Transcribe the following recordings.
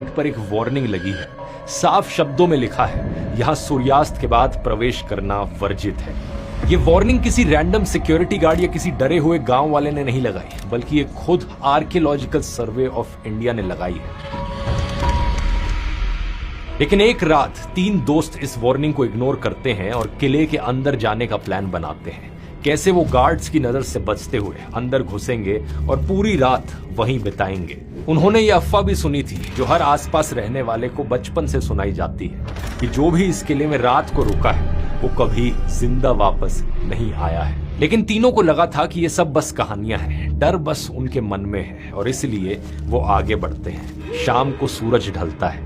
पर एक वार्निंग लगी है। साफ शब्दों में लिखा है, यहां सूर्यास्त के बाद प्रवेश करना वर्जित है। ये वार्निंग किसी रैंडम सिक्योरिटी गार्ड या किसी डरे हुए गांव वाले ने नहीं लगाई, बल्कि ये खुद आर्कियोलॉजिकल सर्वे ऑफ इंडिया ने लगाई है। लेकिन एक रात 3 दोस्त इस वार्निंग को इग्नोर करते हैं और किले के अंदर जाने का प्लान बनाते हैं। कैसे वो गार्ड्स की नजर से बचते हुए अंदर घुसेंगे और पूरी रात वहीं बिताएंगे। उन्होंने ये अफवाह भी सुनी थी, जो हर आसपास रहने वाले को बचपन से सुनाई जाती है, कि जो भी इस किले में रात को रुका है वो कभी जिंदा वापस नहीं आया है। लेकिन तीनों को लगा था कि ये सब बस कहानियां हैं, डर बस उनके मन में है, और इसलिए वो आगे बढ़ते हैं। शाम को सूरज ढलता है।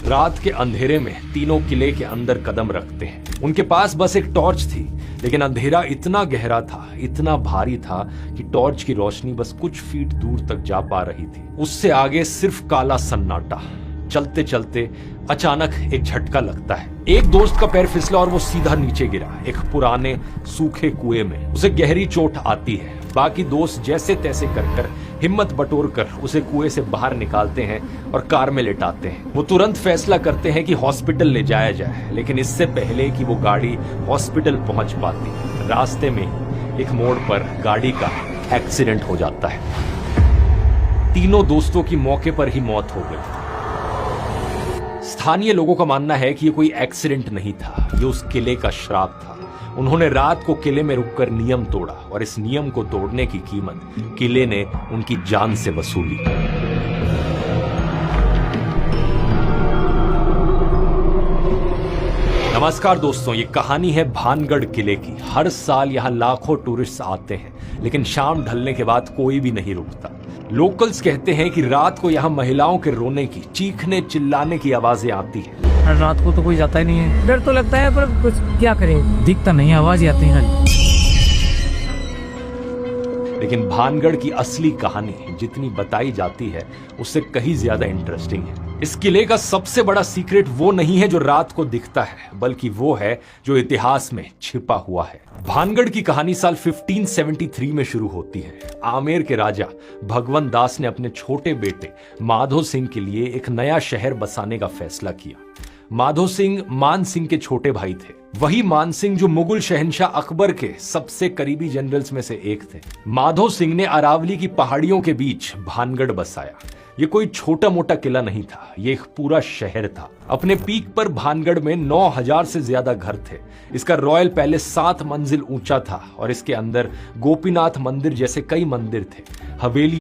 रात के अंधेरे में तीनों किले के अंदर कदम रखते हैं। उनके पास बस एक टॉर्च थी, लेकिन अंधेरा इतना गहरा था, इतना भारी था कि टॉर्च की रोशनी बस कुछ फीट दूर तक जा पा रही थी। उससे आगे सिर्फ काला सन्नाटा। चलते चलते अचानक एक झटका लगता है। एक दोस्त का पैर फिसला और वो सीधा नीचे गिरा, एक पुराने सूखे कुएं में। उसे गहरी चोट आती है। बाकी दोस्त जैसे तैसे कर हिम्मत बटोर कर उसे कुएं से बाहर निकालते हैं और कार में लेटाते हैं। वो तुरंत फैसला करते हैं कि हॉस्पिटल ले जाया जाए, लेकिन इससे पहले कि वो गाड़ी हॉस्पिटल पहुंच पाती, रास्ते में एक मोड़ पर गाड़ी का एक्सीडेंट हो जाता है। तीनों दोस्तों की मौके पर ही मौत हो गई। स्थानीय लोगों का मानना है कि ये कोई एक्सीडेंट नहीं था, ये उस किले का श्राप था। उन्होंने रात को किले में रुककर नियम तोड़ा, और इस नियम को तोड़ने की कीमत किले ने उनकी जान से वसूली। नमस्कार दोस्तों, ये कहानी है भानगढ़ किले की। हर साल यहाँ लाखों टूरिस्ट आते हैं, लेकिन शाम ढलने के बाद कोई भी नहीं रुकता। लोकल्स कहते हैं कि रात को यहाँ महिलाओं के रोने की, चीखने चिल्लाने की आवाजें आती हैं। रात को तो कोई जाता ही नहीं है। डर तो लगता है, पर कुछ क्या करें, दिखता नहीं, आवाज आती है। लेकिन भानगढ़ की असली कहानी जितनी बताई जाती है, उससे कहीं ज्यादा इंटरेस्टिंग है। इस किले का सबसे बड़ा सीक्रेट वो नहीं है जो रात को दिखता है, बल्कि वो है जो इतिहास में छिपा हुआ है। भानगढ़ की कहानी साल 1573 में शुरू होती है। आमेर के राजा भगवंत दास ने अपने छोटे बेटे माधो सिंह के लिए एक नया शहर बसाने का फैसला किया। माधो सिंह मान सिंह के छोटे भाई थे, वही मान सिंह जो मुगल शहंशाह अकबर के सबसे करीबी जनरल्स में से एक थे। माधो सिंह ने अरावली की पहाड़ियों के बीच भानगढ़ बसाया। ये कोई छोटा मोटा किला नहीं था, ये एक पूरा शहर था। अपने पीक पर भानगढ़ में 9000 से ज्यादा घर थे। इसका रॉयल पैलेस 7 मंजिल ऊंचा था, और इसके अंदर गोपीनाथ मंदिर जैसे कई मंदिर थे। हवेली